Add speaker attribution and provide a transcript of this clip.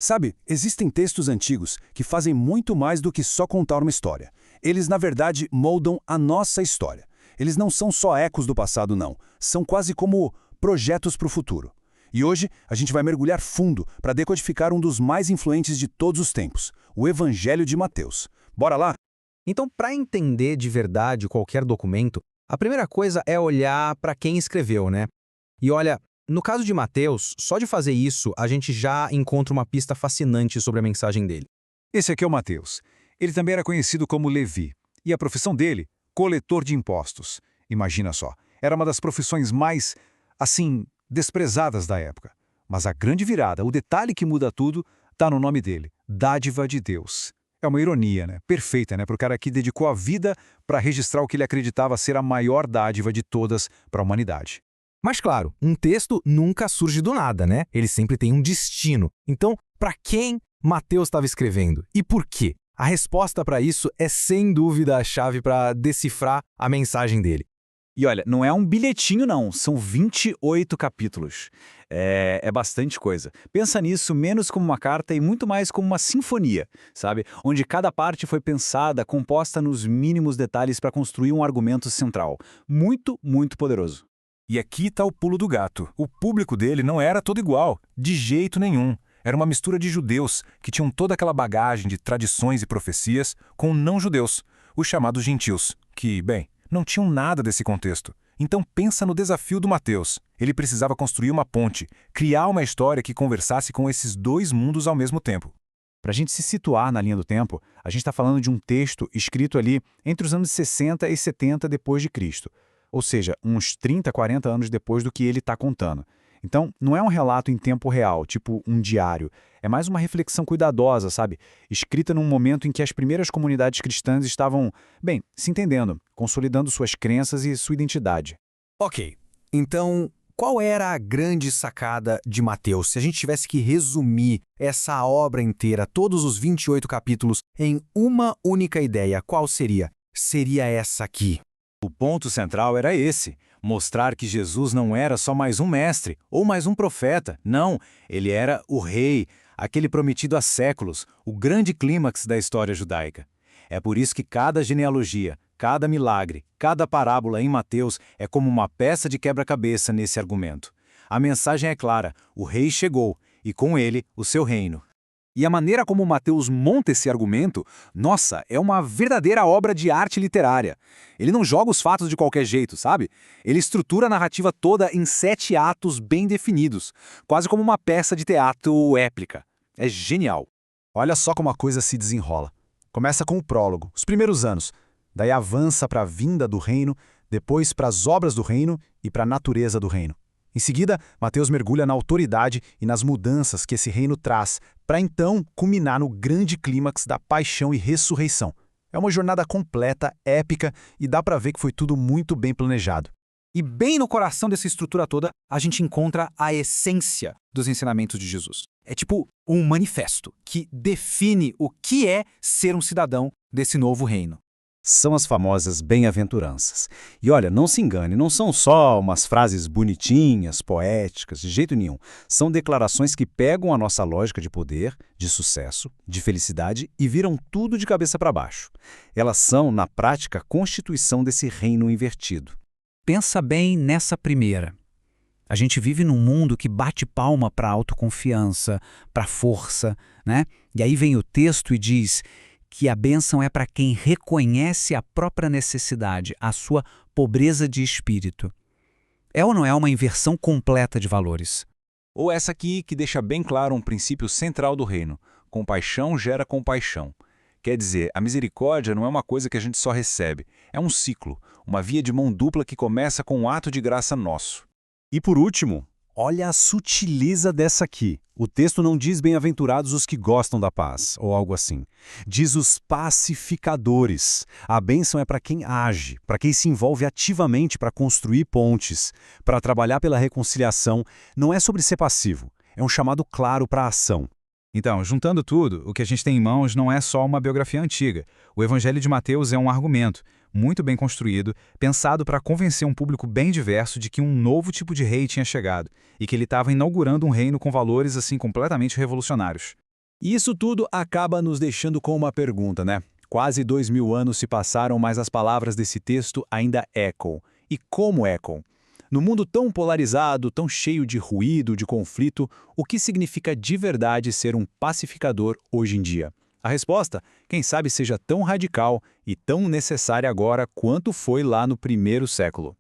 Speaker 1: Sabe, existem textos antigos que fazem muito mais do que só contar uma história. Eles, na verdade, moldam a nossa história. Eles não são só ecos do passado, não. São quase como projetos para o futuro. E hoje a gente vai mergulhar fundo para decodificar um dos mais influentes de todos os tempos, o Evangelho de Mateus. Bora lá?
Speaker 2: Então, para entender de verdade qualquer documento, a primeira coisa é olhar para quem escreveu, né? E olha, no caso de Mateus, só de fazer isso, a gente já encontra uma pista fascinante sobre a mensagem dele.
Speaker 3: Esse aqui é o Mateus. Ele também era conhecido como Levi. E a profissão dele? Coletor de impostos. Imagina só, era uma das profissões mais, assim, desprezadas da época. Mas a grande virada, o detalhe que muda tudo, está no nome dele, dádiva de Deus. É uma ironia, né? Perfeita, né? Para o cara que dedicou a vida para registrar o que ele acreditava ser a maior dádiva de todas para a humanidade.
Speaker 2: Mas claro, um texto nunca surge do nada, né? Ele sempre tem um destino. Então, para quem Mateus estava escrevendo? E por quê? A resposta para isso é sem dúvida a chave para decifrar a mensagem dele.
Speaker 3: E olha, não é um bilhetinho não, são 28 capítulos. É bastante coisa. Pensa nisso menos como uma carta e muito mais como uma sinfonia, sabe? Onde cada parte foi pensada, composta nos mínimos detalhes para construir um argumento central. Muito, muito poderoso.
Speaker 4: E aqui está o pulo do gato. O público dele não era todo igual, de jeito nenhum. Era uma mistura de judeus, que tinham toda aquela bagagem de tradições e profecias, com não-judeus, os chamados gentios, que, bem, não tinham nada desse contexto. Então pensa no desafio do Mateus. Ele precisava construir uma ponte, criar uma história que conversasse com esses dois mundos ao mesmo tempo.
Speaker 3: Para a gente se situar na linha do tempo, a gente está falando de um texto escrito ali entre os anos 60 e 70 depois de Cristo. Ou seja, uns 30, 40 anos depois do que ele está contando. Então, não é um relato em tempo real, tipo um diário. É mais uma reflexão cuidadosa, sabe? Escrita num momento em que as primeiras comunidades cristãs estavam, bem, se entendendo, consolidando suas crenças e sua identidade.
Speaker 2: Ok, então qual era a grande sacada de Mateus? Se a gente tivesse que resumir essa obra inteira, todos os 28 capítulos, em uma única ideia, qual seria? Seria essa aqui.
Speaker 3: O ponto central era esse, mostrar que Jesus não era só mais um mestre ou mais um profeta. Não, ele era o rei, aquele prometido há séculos, o grande clímax da história judaica. É por isso que cada genealogia, cada milagre, cada parábola em Mateus é como uma peça de quebra-cabeça nesse argumento. A mensagem é clara, o rei chegou, e com ele, o seu reino. E a maneira como Mateus monta esse argumento, nossa, é uma verdadeira obra de arte literária. Ele não joga os fatos de qualquer jeito, sabe? Ele estrutura a narrativa toda em 7 atos bem definidos, quase como uma peça de teatro épica. É genial.
Speaker 1: Olha só como a coisa se desenrola. Começa com o prólogo, os primeiros anos. Daí avança para a vinda do reino, depois para as obras do reino e para a natureza do reino. Em seguida, Mateus mergulha na autoridade e nas mudanças que esse reino traz, para então culminar no grande clímax da paixão e ressurreição. É uma jornada completa, épica, e dá para ver que foi tudo muito bem planejado.
Speaker 3: E bem no coração dessa estrutura toda, a gente encontra a essência dos ensinamentos de Jesus. É tipo um manifesto que define o que é ser um cidadão desse novo reino.
Speaker 5: São as famosas bem-aventuranças. E olha, não se engane, não são só umas frases bonitinhas, poéticas, de jeito nenhum. São declarações que pegam a nossa lógica de poder, de sucesso, de felicidade e viram tudo de cabeça para baixo. Elas são, na prática, a constituição desse reino invertido.
Speaker 6: Pensa bem nessa primeira. A gente vive num mundo que bate palma para a autoconfiança, para a força, né? E aí vem o texto e diz que a bênção é para quem reconhece a própria necessidade, a sua pobreza de espírito. É ou não é uma inversão completa de valores?
Speaker 4: Ou essa aqui que deixa bem claro um princípio central do reino. Compaixão gera compaixão. Quer dizer, a misericórdia não é uma coisa que a gente só recebe. É um ciclo, uma via de mão dupla que começa com um ato de graça nosso.
Speaker 5: E por último, olha a sutileza dessa aqui. O texto não diz bem-aventurados os que gostam da paz, ou algo assim. Diz os pacificadores. A bênção é para quem age, para quem se envolve ativamente para construir pontes, para trabalhar pela reconciliação. Não é sobre ser passivo, é um chamado claro para a ação.
Speaker 3: Então, juntando tudo, o que a gente tem em mãos não é só uma biografia antiga. O Evangelho de Mateus é um argumento, muito bem construído, pensado para convencer um público bem diverso de que um novo tipo de rei tinha chegado e que ele estava inaugurando um reino com valores assim completamente revolucionários.
Speaker 1: E isso tudo acaba nos deixando com uma pergunta, né? Quase 2000 anos se passaram, mas as palavras desse texto ainda ecoam. E como ecoam? No mundo tão polarizado, tão cheio de ruído, de conflito, o que significa de verdade ser um pacificador hoje em dia? A resposta, quem sabe, seja tão radical e tão necessária agora quanto foi lá no primeiro século.